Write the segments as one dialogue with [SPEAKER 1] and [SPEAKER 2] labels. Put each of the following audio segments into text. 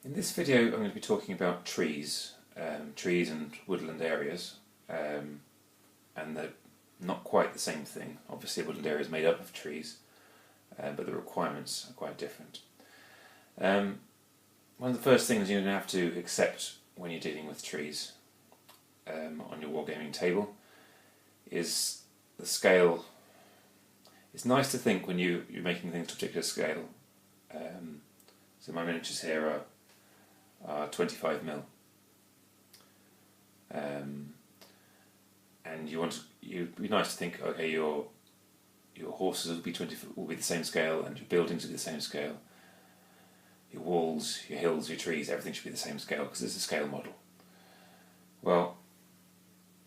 [SPEAKER 1] In this video I'm going to be talking about trees, trees and woodland areas, and they're not quite the same thing. Obviously a woodland area is made up of trees, but the requirements are quite different. One of the first things you're going to have to accept when you're dealing with trees on your wargaming table is the scale. It's nice to think when you're making things to a particular scale. So my miniatures here are 25 mil, and you'd be nice to think, okay, your horses will be the same scale, and your buildings will be the same scale. Your walls, your hills, your trees, everything should be the same scale because it's a scale model. Well,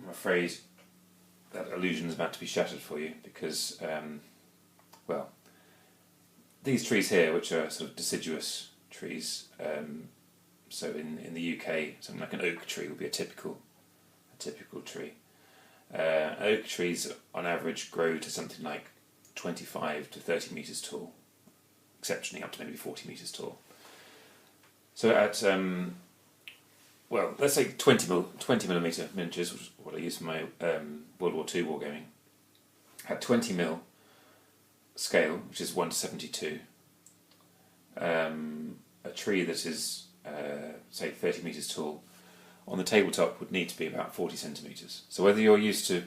[SPEAKER 1] I'm afraid that illusion is about to be shattered for you because, well, these trees here, which are sort of deciduous trees, so in the UK, something like an oak tree would be a typical tree. Oak trees, on average, grow to something like 25 to 30 metres tall, exceptionally up to maybe 40 metres tall. So at well, let's say 20 millimetre miniatures, which is what I use for my World War II wargaming. At 20 mil scale, which is 1 to 72, a tree that is say 30 metres tall on the tabletop would need to be about 40 centimetres. So whether you're used to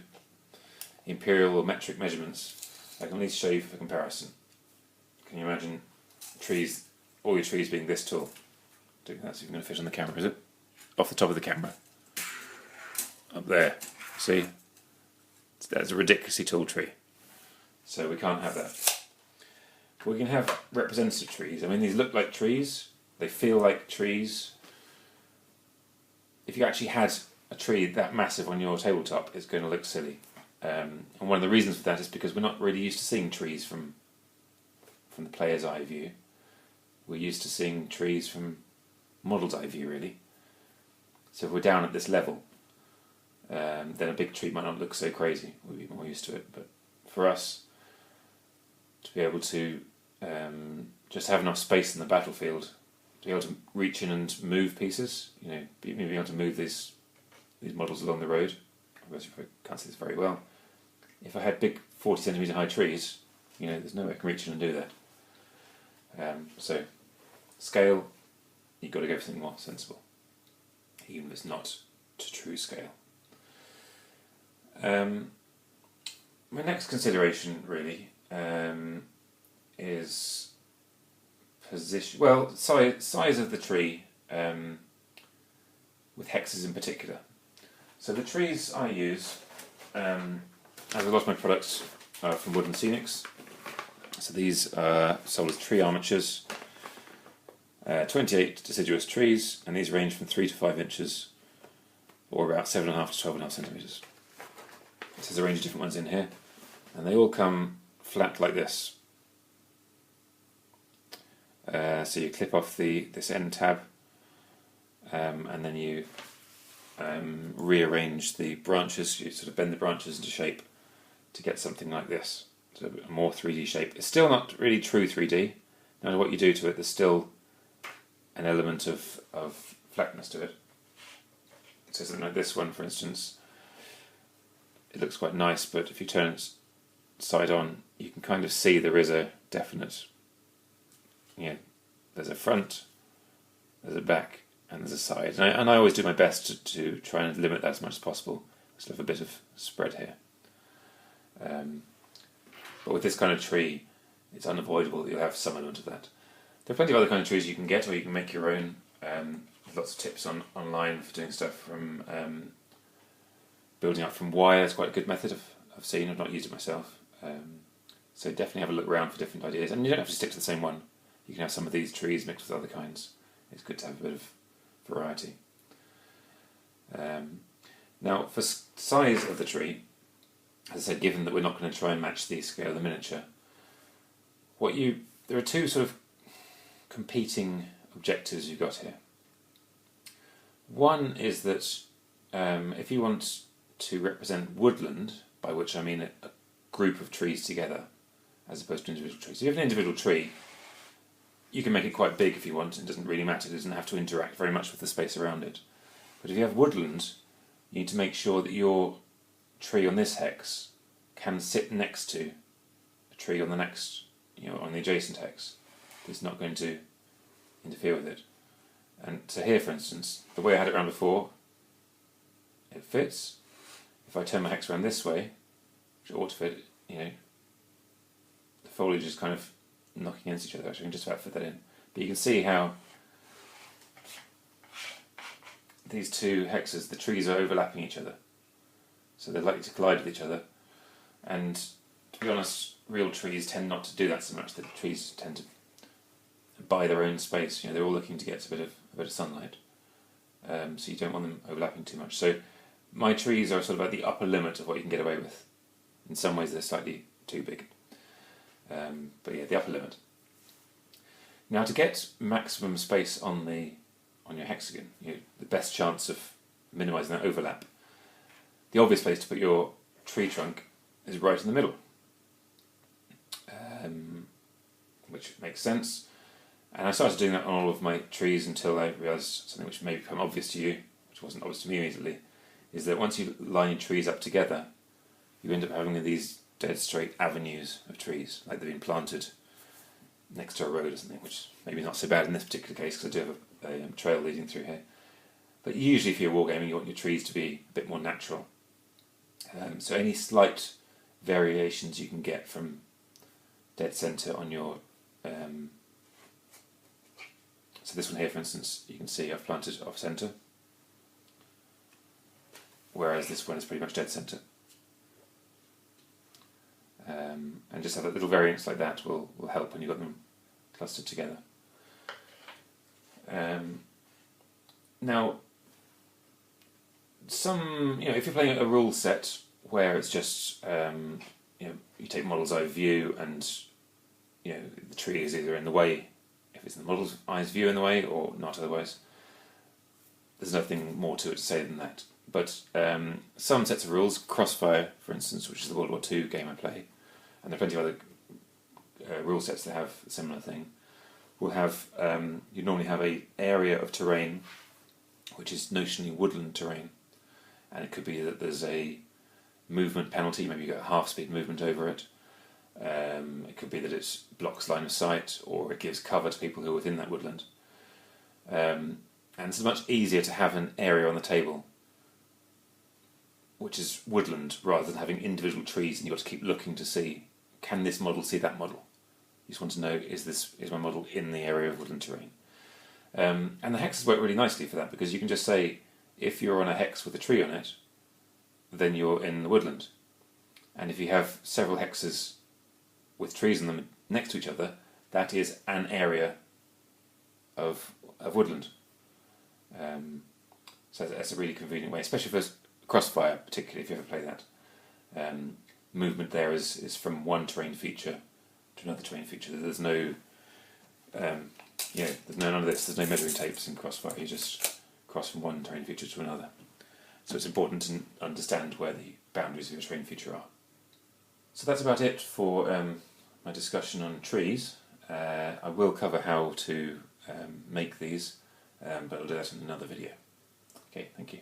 [SPEAKER 1] imperial or metric measurements, I can at least show you for comparison. Can you imagine trees, all your trees being this tall? I think that's even going to fit on the camera, is it? Off the top of the camera. Up there. See? That's a ridiculously tall tree. So we can't have that. We can have representative trees. I mean, these look like trees. They feel like trees. If you actually had a tree that massive on your tabletop, it's going to look silly. And one of the reasons for that is because we're not really used to seeing trees from the player's eye view. We're used to seeing trees from model's eye view, really. So if we're down at this level, then a big tree might not look so crazy. We'll be more used to it. But for us, to be able to just have enough space in the battlefield to be able to reach in and move pieces, being able to move these models along the road. I can't see this very well. If I had big 40 centimetre high trees, there's no way I can reach in and do that. So scale, you've got to go for something more sensible, even if it's not to true scale. My next consideration really is position. Well, size of the tree, with hexes in particular. So the trees I use, as a lot of my products are from Woodland Scenics. So these are sold as tree armatures. 28 deciduous trees, and these range from 3 to 5 inches, or about 7.5 to 12.5 centimetres. So there's a range of different ones in here, and they all come flat like this. So you clip off this end tab, and then you rearrange the branches. You sort of bend the branches into shape to get something like this, so a more 3D shape. It's still not really true 3D. No matter what you do to it, there's still an element of flatness to it. So something like this one, for instance, it looks quite nice, but if you turn it side on, you can kind of see there is a definite, there's a front, there's a back, and there's a side. And I always do my best to try and limit that as much as possible. Still have a bit of spread here. But with this kind of tree, it's unavoidable that you'll have some element of that. There are plenty of other kind of trees you can get, or you can make your own. Lots of tips online for doing stuff from building up from wire. It's quite a good method I've seen. I've not used it myself. So definitely have a look around for different ideas. And you don't have to stick to the same one. You can have some of these trees mixed with other kinds. It's good to have a bit of variety. Now, for size of the tree, as I said, given that we're not going to try and match the scale of the miniature, there are two sort of competing objectives you've got here. One is that if you want to represent woodland, by which I mean a group of trees together, as opposed to individual trees. So you have an individual tree, You can make it quite big if you want, it doesn't really matter, it doesn't have to interact very much with the space around it. But if you have woodland, you need to make sure that your tree on this hex can sit next to a tree on the next, on the adjacent hex. It's not going to interfere with it. And so here, for instance, the way I had it around before, it fits. If I turn my hex around this way, which it ought to fit, the foliage is kind of knocking against each other. Actually, I can just about fit that in. But you can see how these two hexes, the trees are overlapping each other. So they're likely to collide with each other. And to be honest, real trees tend not to do that so much. The trees tend to buy their own space. They're all looking to get a bit of sunlight. So you don't want them overlapping too much. So my trees are sort of at the upper limit of what you can get away with. In some ways they're slightly too big. But yeah, the upper limit. Now to get maximum space on your hexagon, the best chance of minimising that overlap, the obvious place to put your tree trunk is right in the middle, which makes sense. And I started doing that on all of my trees until I realised something which may become obvious to you, which wasn't obvious to me immediately, is that once you line your trees up together, you end up having these dead straight avenues of trees, like they've been planted next to a road or something, which maybe not so bad in this particular case because I do have a trail leading through here. But usually if you're wargaming, you want your trees to be a bit more natural. So any slight variations you can get from dead centre on your... so this one here, for instance, you can see I've planted off centre, whereas this one is pretty much dead centre. And just have a little variance like that will help when you've got them clustered together. Now, if you're playing a rule set where it's just you take model's eye view and the tree is either in the way, if it's in the model's eye's view in the way, or not otherwise, there's nothing more to it to say than that. But some sets of rules, Crossfire, for instance, which is the World War II game I play, and there are plenty of other rule sets that have a similar thing, will have, you normally have an area of terrain which is notionally woodland terrain, and it could be that there's a movement penalty, maybe you get a half-speed movement over it. It could be that it blocks line of sight, or it gives cover to people who are within that woodland. And it's much easier to have an area on the table which is woodland, rather than having individual trees and you've got to keep looking to see, can this model see that model? You just want to know, is my model in the area of woodland terrain? And the hexes work really nicely for that, because you can just say, if you're on a hex with a tree on it, then you're in the woodland. And if you have several hexes with trees in them next to each other, that is an area of woodland. So that's a really convenient way, especially for Crossfire, particularly if you ever play that. Movement there is from one terrain feature to another terrain feature. There's no, there's none of this. There's no measuring tapes in Crossfire. You just cross from one terrain feature to another. So it's important to understand where the boundaries of your terrain feature are. So that's about it for my discussion on trees. I will cover how to make these, but I'll do that in another video. Okay, thank you.